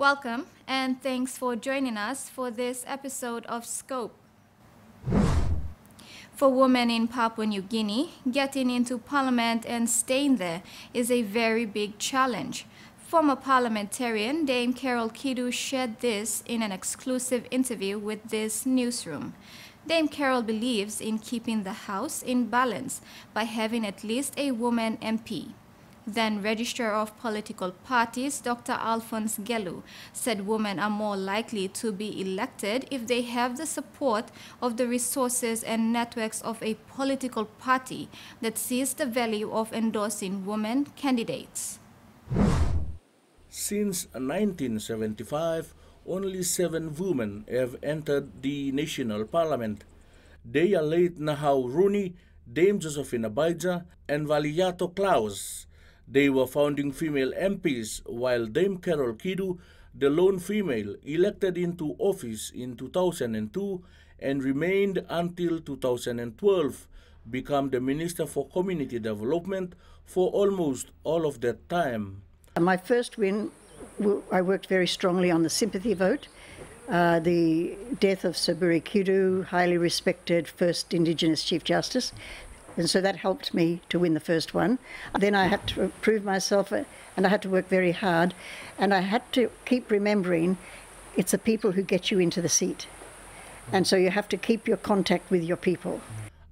Welcome and thanks for joining us for this episode of Scope. For women in Papua New Guinea, getting into Parliament and staying there is a very big challenge. Former Parliamentarian Dame Carol Kidu shared this in an exclusive interview with this newsroom. Dame Carol believes in keeping the House in balance by having at least a woman MP. Then Registrar of Political Parties, Dr. Alphonse Gelu, said women are more likely to be elected if they have the support of the resources and networks of a political party that sees the value of endorsing women candidates. Since 1975, only 7 women have entered the national parliament. They are late Nahau Rooney, Dame Josephine Abaija, and Valiato Klaus. They were founding female MPs, while Dame Carol Kidu, the lone female, elected into office in 2002 and remained until 2012, became the Minister for Community Development for almost all of that time. My first win, I worked very strongly on the sympathy vote. The death of Sir Kidu, highly respected first Indigenous Chief Justice. And so that helped me to win the first one. Then I had to prove myself, and I had to work very hard. And I had to keep remembering it's the people who get you into the seat. And so you have to keep your contact with your people.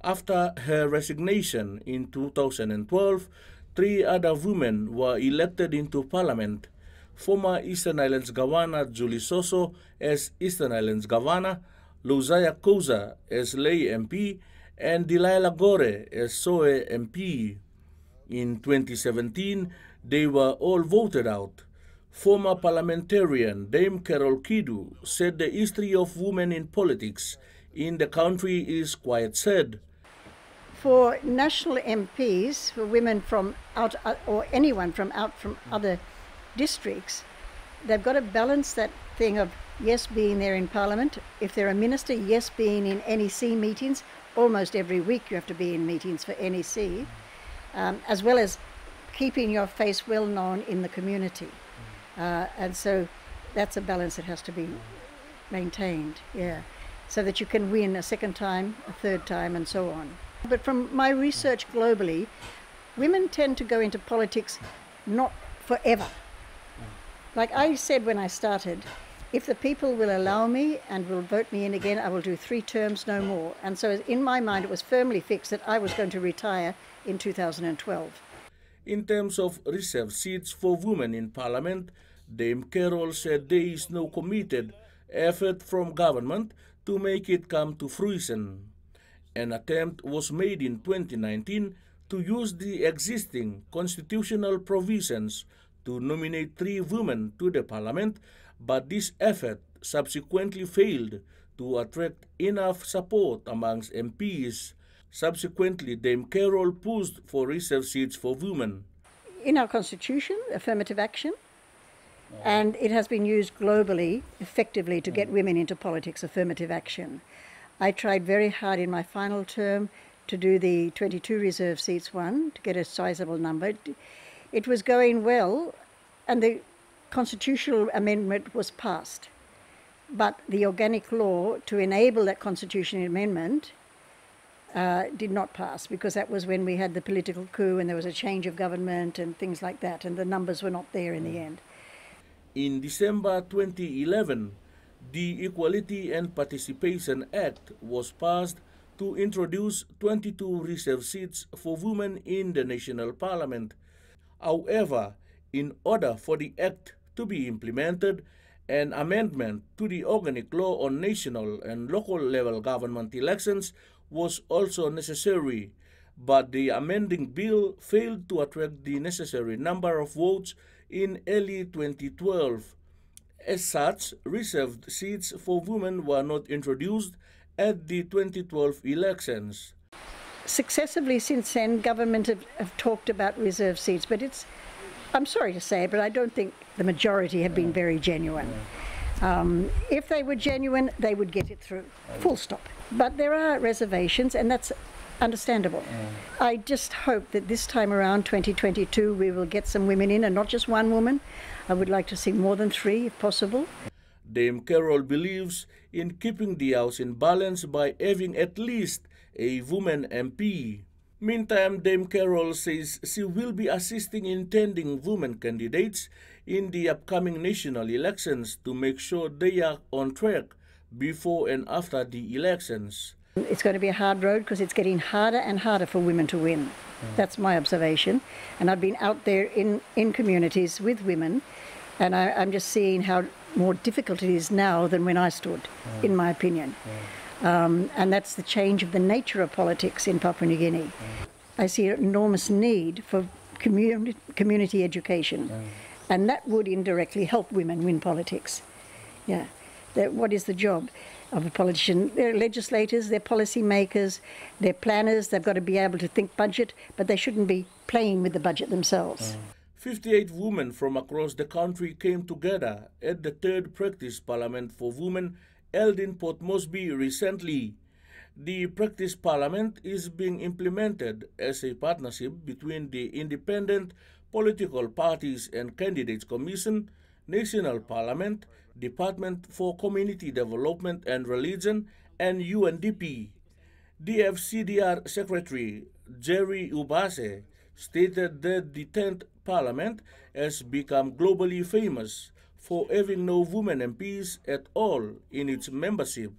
After her resignation in 2012, 3 other women were elected into Parliament. Former Eastern Islands Governor Julie Soso as Eastern Islands Governor, Luzaya Koza as lay MP, and Delilah Gore as SOE MP. In 2017, they were all voted out. Former Parliamentarian Dame Carol Kidu said the history of women in politics in the country is quite sad. For national MPs, for women from out, or anyone from other districts, they've got to balance that thing of, yes, being there in Parliament. If they're a minister, yes, being in NEC meetings. Almost every week you have to be in meetings for NEC, as well as keeping your face well known in the community. And so that's a balance that has to be maintained, yeah, so that you can win a second time, a third time, and so on. But from my research globally, women tend to go into politics not forever. Like I said when I started, if the people will allow me and will vote me in again, I will do 3 terms, no more. And so in my mind, it was firmly fixed that I was going to retire in 2012. In terms of reserved seats for women in Parliament, Dame Carol said there is no committed effort from government to make it come to fruition. An attempt was made in 2019 to use the existing constitutional provisions to nominate 3 women to the Parliament, but this effort subsequently failed to attract enough support amongst MPs. Subsequently, Dame Carol pushed for reserved seats for women. In our constitution, affirmative action, and it has been used globally effectively to get women into politics, affirmative action. I tried very hard in my final term to do the 22 reserve seats one, to get a sizable number. It was going well, and the constitutional amendment was passed. But the organic law to enable that constitutional amendment did not pass, because that was when we had the political coup and there was a change of government and things like that, and the numbers were not there in the end. In December 2011, the Equality and Participation Act was passed to introduce 22 reserved seats for women in the national parliament. However, in order for the act to be implemented, an amendment to the organic law on national and local level government elections was also necessary, but the amending bill failed to attract the necessary number of votes in early 2012. As such, reserved seats for women were not introduced at the 2012 elections. Successively since then, government have talked about reserved seats, but I'm sorry to say it, but I don't think the majority have been very genuine. If they were genuine, they would get it through, full stop. But there are reservations, and that's understandable. I just hope that this time around, 2022, we will get some women in, and not just one woman. I would like to see more than 3 if possible. Dame Carol believes in keeping the House in balance by having at least a woman MP. Meantime, Dame Carol says she will be assisting intending women candidates in the upcoming national elections to make sure they are on track before and after the elections. It's going to be a hard road because it's getting harder and harder for women to win. That's my observation. And I've been out there in communities with women, and I'm just seeing how more difficult it is now than when I stood, in my opinion. And that's the change of the nature of politics in Papua New Guinea. I see an enormous need for community education, and that would indirectly help women win politics. Yeah. What is the job of a politician? They're legislators, they're policy makers, they're planners, they've got to be able to think budget, but they shouldn't be playing with the budget themselves. 58 women from across the country came together at the 3rd Practice Parliament for Women held in Port Moresby recently. The Practice Parliament is being implemented as a partnership between the Independent Political Parties and Candidates Commission, National Parliament, Department for Community Development and Religion, and UNDP. DFCDR Secretary Jerry Ubase stated that the 10th Parliament has become globally famous for having no women MPs at all in its membership.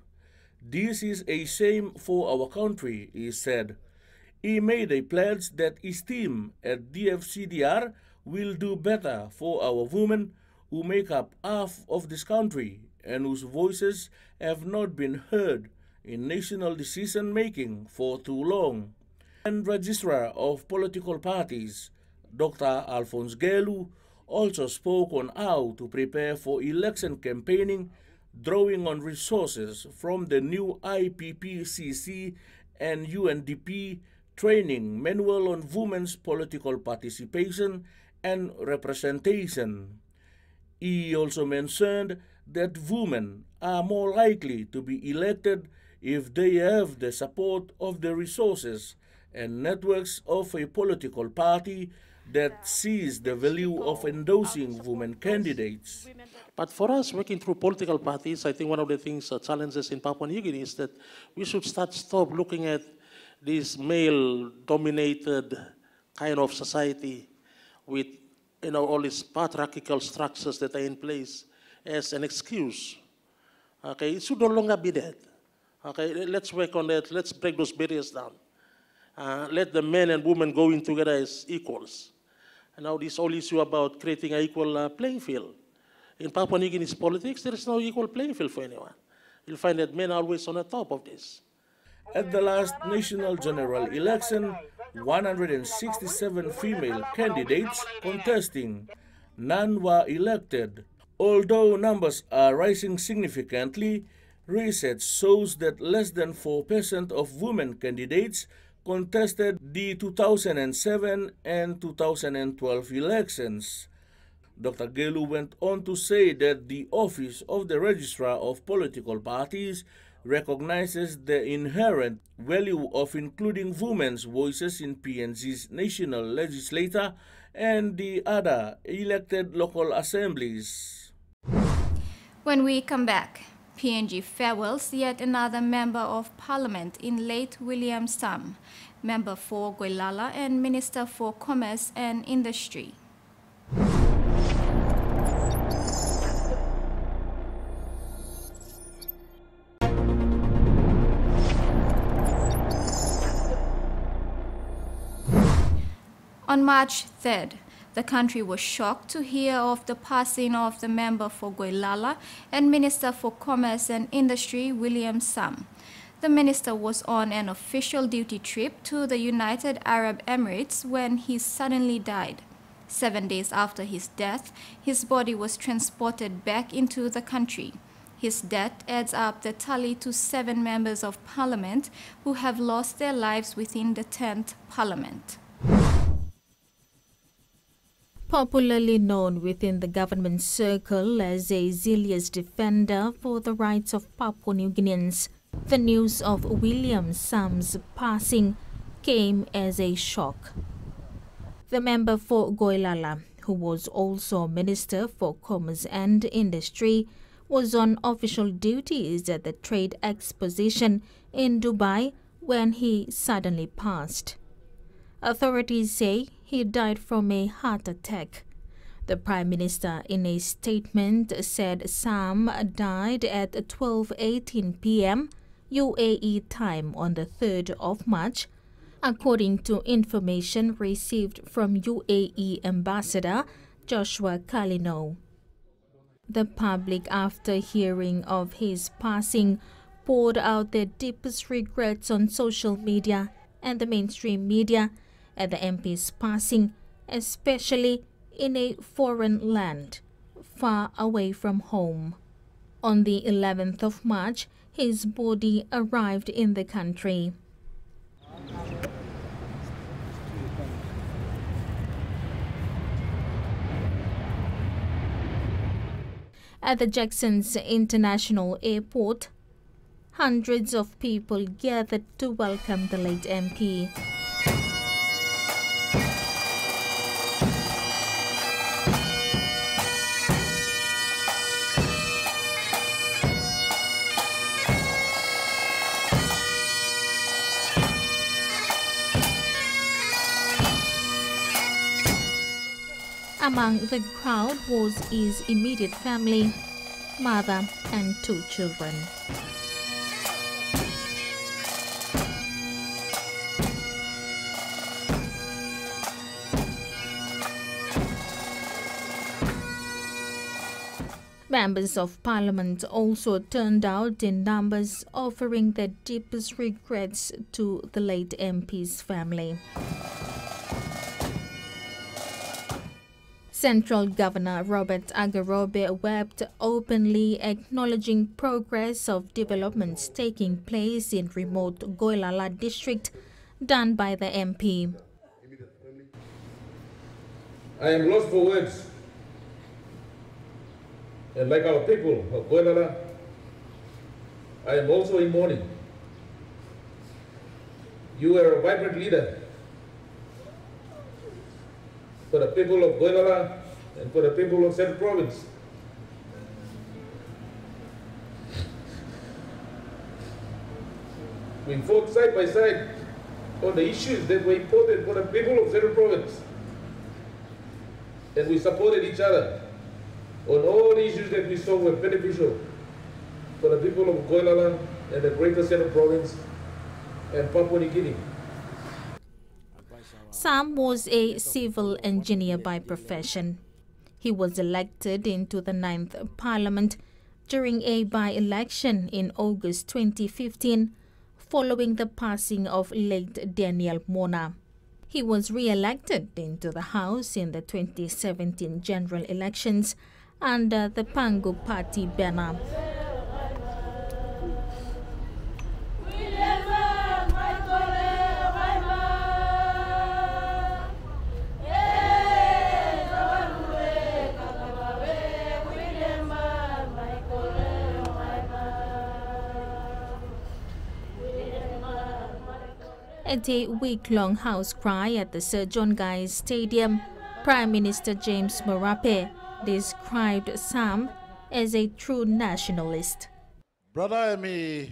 This is a shame for our country, he said. He made a pledge that his team at DFCDR will do better for our women who make up half of this country and whose voices have not been heard in national decision-making for too long. And Registrar of Political Parties, Dr. Alphonse Gelu, also spoke on how to prepare for election campaigning, drawing on resources from the new IPPCC and UNDP training manual on women's political participation and representation. He also mentioned that women are more likely to be elected if they have the support of the resources and networks of a political party that sees the value of endorsing women candidates. But for us, working through political parties, I think one of the things, challenges in Papua New Guinea is that we should stop looking at this male-dominated kind of society with, all these patriarchal structures that are in place as an excuse. Okay, it should no longer be that. Okay, let's work on that. Let's break those barriers down. Let the men and women go in together as equals. And now this whole issue about creating an equal playing field. In Papua New Guinea's politics, there is no equal playing field for anyone. You'll find that men are always on the top of this. At the last national general election, 167 female candidates contesting. None were elected. Although numbers are rising significantly, research shows that less than 4% of women candidates contested the 2007 and 2012 elections. Dr. Gelu went on to say that the Office of the Registrar of Political Parties recognizes the inherent value of including women's voices in PNG's national legislature and the other elected local assemblies. When we come back, PNG farewells yet another member of parliament in late William Samb, member for Goilala and Minister for Commerce and Industry. On March 3rd, the country was shocked to hear of the passing of the member for Goilala and Minister for Commerce and Industry, William Samb. The minister was on an official duty trip to the United Arab Emirates when he suddenly died. 7 days after his death, his body was transported back into the country. His death adds up the tally to 7 members of parliament who have lost their lives within the 10th parliament. Popularly known within the government circle as a zealous defender for the rights of Papua New Guineans, the news of William Samb's passing came as a shock. The member for Goilala who was also Minister for Commerce and Industry, was on official duties at the Trade Exposition in Dubai when he suddenly passed. Authorities say he died from a heart attack. The Prime Minister, in a statement, said Samb died at 12:18 p.m. UAE time on the 3rd of March, according to information received from UAE Ambassador Joshua Kalino. The public, after hearing of his passing, poured out their deepest regrets on social media and the mainstream media at the MP's passing, especially in a foreign land, far away from home. On the 11th of March, his body arrived in the country. At the Jackson's International Airport, hundreds of people gathered to welcome the late MP. Among the crowd was his immediate family, mother and 2 children. Members of Parliament also turned out in numbers, offering their deepest regrets to the late MP's family. Central Governor Robert Agarobe wept openly, acknowledging progress of developments taking place in remote Goilala district done by the MP. I am lost for words. And like our people of Goilala, I am also in mourning. You are a vibrant leader for the people of Goilala and for the people of Central Province. We fought side by side on the issues that were important for the people of Central Province. And we supported each other on all the issues that we saw were beneficial for the people of Goilala and the greater Central Province and Papua New Guinea. Samb was a civil engineer by profession. He was elected into the 9th Parliament during a by-election in August 2015, following the passing of late Daniel Mona. He was re-elected into the House in the 2017 general elections under the Pangu Party banner. At a week-long house cry at the Sir John Guise Stadium, Prime Minister James Marape described Samb as a true nationalist. Brother, I'm a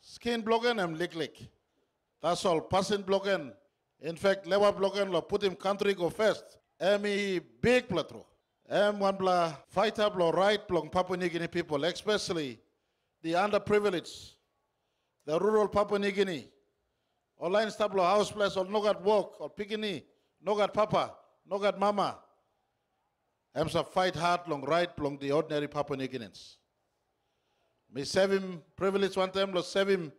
skin blogging, I'm lick. That's all, person blogging. In fact, lewa blogging, lo put him country go first. I'm a big platro. I'm one bla fighter blo right blong Papua New Guinea people, especially the underprivileged, the rural Papua New Guinea. Online stablo house place or no got work or pigini, no got papa, no got mama. I'm so fight hard long right long the ordinary Papua New Guineans. Me save him privilege one time, lo save him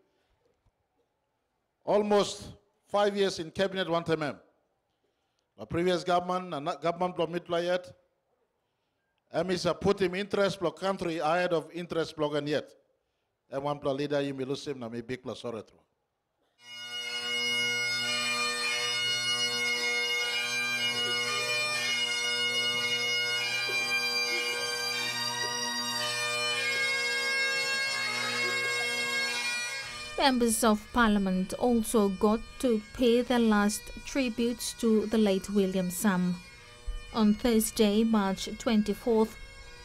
almost 5 years in cabinet one time. The previous government and government lo mitla yet. Is put him interest block country ahead of interest block and yet. And one pla leader you may lose him na me big plus or retro. Members of Parliament also got to pay their last tributes to the late William Samb. On Thursday, March 24th,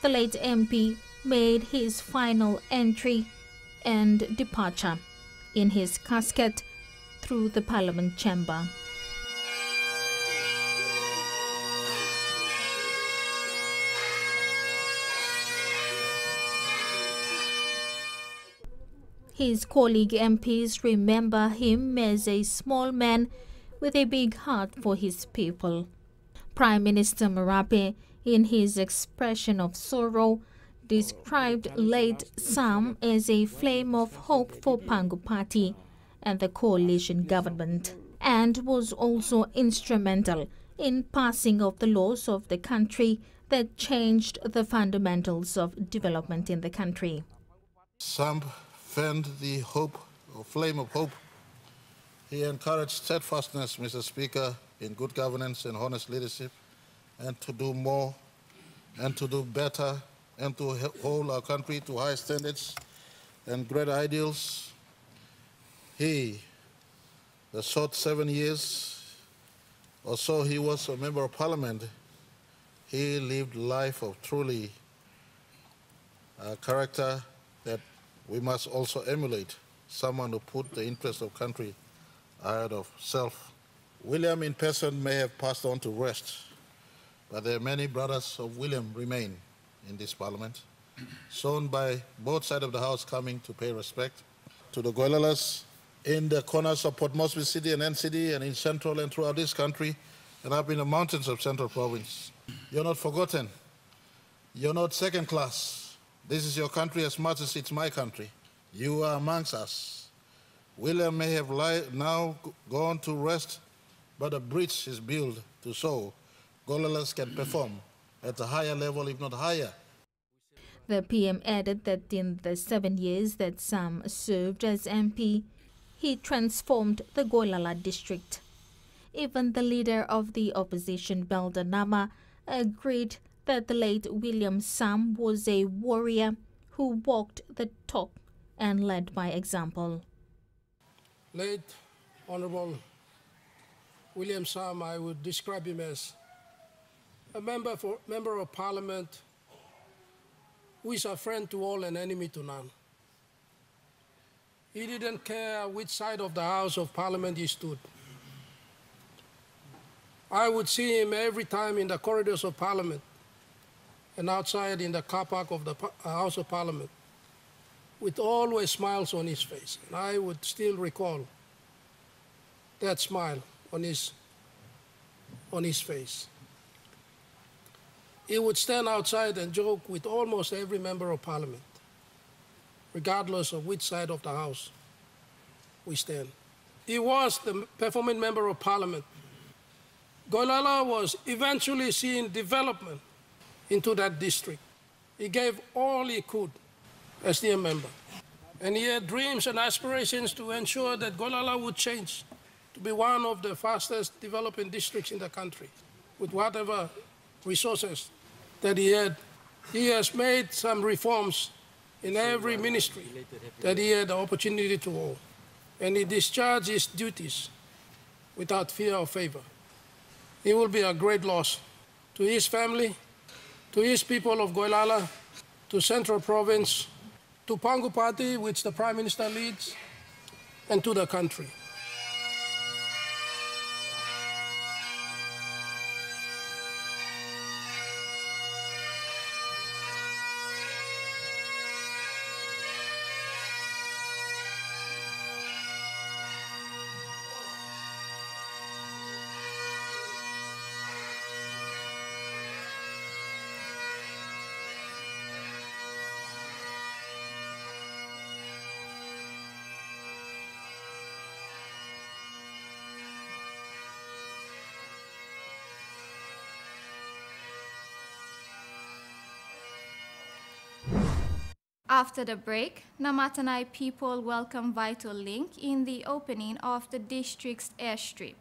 the late MP made his final entry and departure in his casket through the Parliament chamber. His colleague MPs remember him as a small man with a big heart for his people. Prime Minister Marape, in his expression of sorrow, described late Samb as a flame of hope for Pangu Party and the coalition government, and was also instrumental in passing of the laws of the country that changed the fundamentals of development in the country. Samb fanned the hope, or flame of hope. He encouraged steadfastness, Mr. Speaker, in good governance and honest leadership, and to do more, and to do better, and to hold our country to high standards and great ideals. He, the short 7 years or so he was a member of parliament, he lived a life of truly character that we must also emulate, someone who put the interest of country ahead of self. William in person may have passed on to rest, but there are many brothers of William remain in this parliament, shown by both sides of the house coming to pay respect to the Goilalas in the corners of Port Moresby City and NCD and in central and throughout this country and up in the mountains of Central Province. You're not forgotten. You're not second class. This is your country as much as it's my country. You are amongst us. William may have now gone to rest, but a bridge is built to show Goilalas can perform at a higher level, if not higher. The PM added that in the 7 years that Samb served as MP, he transformed the Goilala district. Even the leader of the opposition, Belda Nama, agreed that the late William Samb was a warrior who walked the talk and led by example. Late Honorable William Samb, I would describe him as a member of Parliament who is a friend to all and enemy to none. He didn't care which side of the House of Parliament he stood. I would see him every time in the corridors of Parliament and outside in the car park of the House of Parliament, with always smiles on his face. And I would still recall that smile on his face. He would stand outside and joke with almost every member of Parliament, regardless of which side of the House we stand. He was the performing member of Parliament. Goilala was eventually seeing development into that district. He gave all he could as their member. And he had dreams and aspirations to ensure that Goilala would change to be one of the fastest developing districts in the country with whatever resources that he had. He has made some reforms in every ministry that he had the opportunity to hold. And he discharged his duties without fear or favor. He will be a great loss to his family, to his people of Goilala, to Central Province, to Pangu Party, which the Prime Minister leads, and to the country. After the break, Namatanai people welcome Vital Link in the opening of the district's airstrip.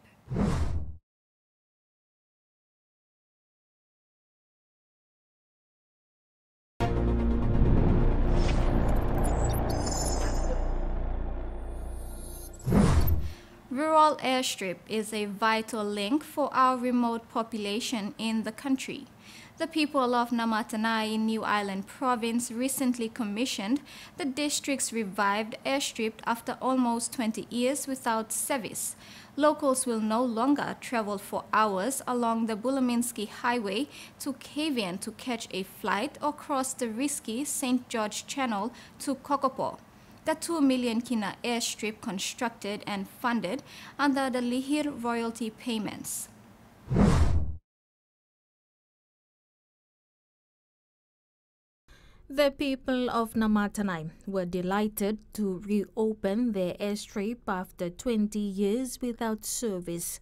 rural airstrip is a vital link for our remote population in the country. The people of Namatanai in New Island Province recently commissioned the district's revived airstrip after almost 20 years without service. Locals will no longer travel for hours along the Buluminski Highway to TVWAN to catch a flight or cross the risky St. George Channel to Kokopo. The 2 million kina airstrip constructed and funded under the Lihir royalty payments. The people of Namatanai were delighted to reopen their airstrip after 20 years without service.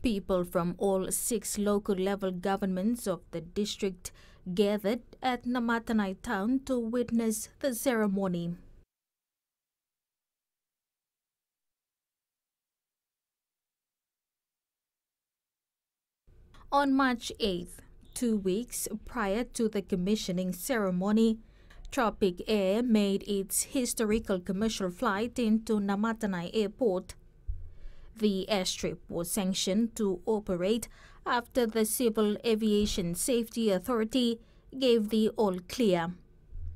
People from all 6 local level governments of the district gathered at Namatanai town to witness the ceremony. On March 8th, 2 weeks prior to the commissioning ceremony, Tropic Air made its historical commercial flight into Namatanai Airport. The airstrip was sanctioned to operate after the Civil Aviation Safety Authority gave the all-clear.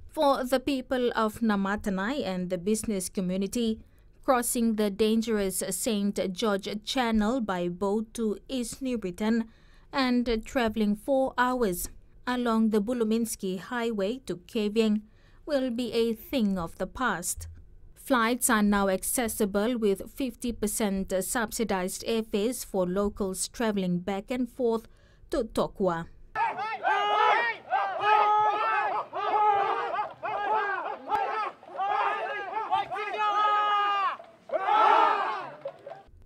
For the people of Namatanai and the business community, crossing the dangerous St. George Channel by boat to East New Britain and traveling 4 hours along the Buluminski Highway to TVWAN will be a thing of the past. Flights are now accessible with 50% subsidized airfares for locals traveling back and forth to Tokwa.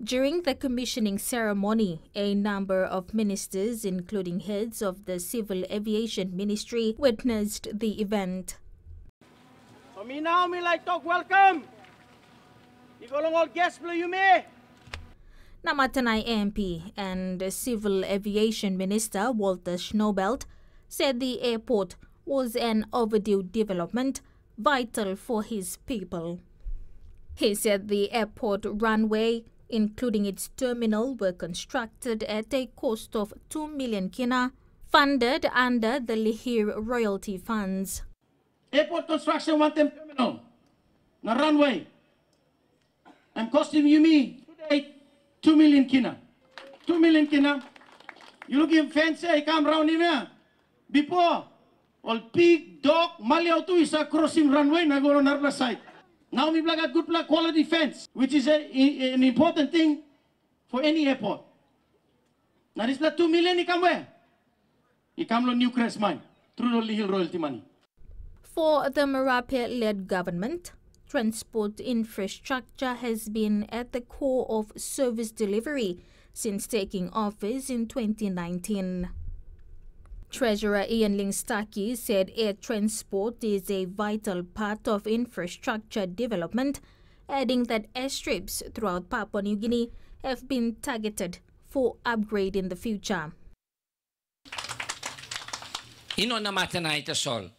During the commissioning ceremony, a number of ministers, including heads of the Civil Aviation Ministry, witnessed the event. So me now, me like talk welcome. You go along all guests, you may. Namatanai MP and Civil Aviation Minister Walter Schnobelt said the airport was an overdue development, vital for his people. He said the airport runway, including its terminal, were constructed at a cost of 2 million kina, funded under the Lihir royalty funds. Airport construction want them terminal, na runway. I'm costing you me today 2 million kina. 2 million kina. You looking fancy, I come round here. Before, all pig, dog, maliao tu is a crossing runway, na go on other side. Now we got good quality fence, which is an important thing for any airport. Now this 2 million, he come where? He come to Newcrest mine through the Lihir royalty money. For the Marape-led government, transport infrastructure has been at the core of service delivery since taking office in 2019. Treasurer Ian Lingstaki said air transport is a vital part of infrastructure development, adding that airstrips throughout Papua New Guinea have been targeted for upgrade in the future. Ino Namatanai tasol.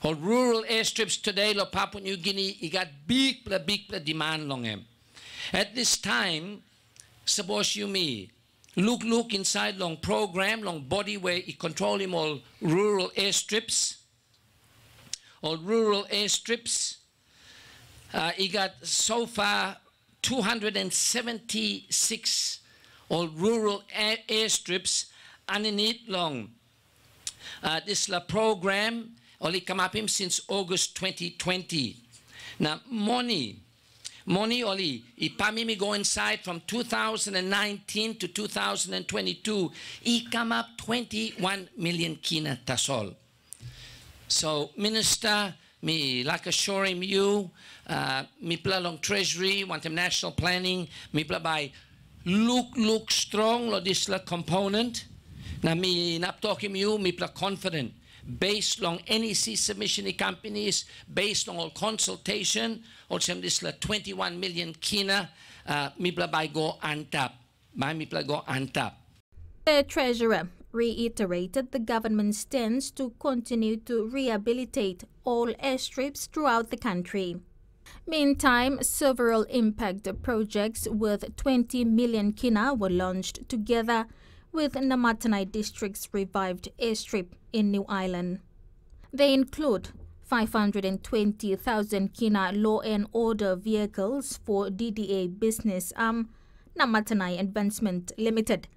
All rural airstrips today lo Papua New Guinea, it got big demand long em. At this time, sabos you me. Look inside long program, long body where it control him all rural airstrips. All rural airstrips. He got so far 276 all rural airstrips underneath long. This la program only come up him since August 2020. Now money only, ipami me go inside from 2019 to 2022, he come up 21 million kina tasol. So, Minister, me like assuring you, me pla long treasury, want him national planning, me pla by look strong lo this la component. Now me not talking you, me pla confident. Based on NEC submission companies, based on all consultation, also this 21 million kina, mipla by go on top. Mipla go on top. The Treasurer reiterated the government's stance to continue to rehabilitate all airstrips throughout the country. Meantime, several impact projects worth 20 million kina were launched together with Namatanai District's revived airstrip in New Ireland. They include 520,000 kina law and order vehicles for DDA business arm Namatanai Advancement Limited,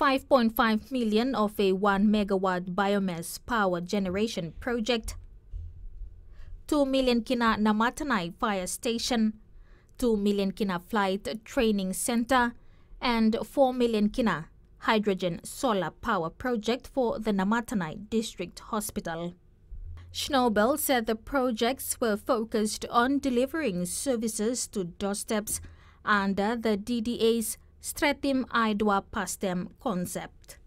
5.5 million of a 1 megawatt biomass power generation project, 2 million kina Namatanai Fire Station, 2 million kina Flight Training Center, and 4 million kina hydrogen solar power project for the Namatanai District Hospital. Schnobel said the projects were focused on delivering services to doorsteps under the DDA's Stretim Idwa Pastem concept.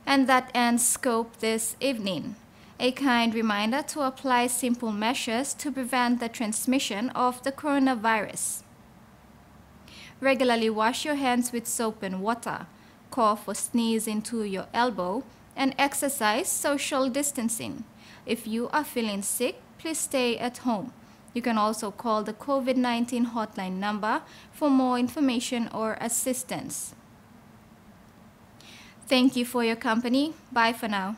And that ends Scope this evening. A kind reminder to apply simple measures to prevent the transmission of the coronavirus. Regularly wash your hands with soap and water, cough or sneeze into your elbow, and exercise social distancing. If you are feeling sick, please stay at home. You can also call the COVID-19 hotline number for more information or assistance. Thank you for your company. Bye for now.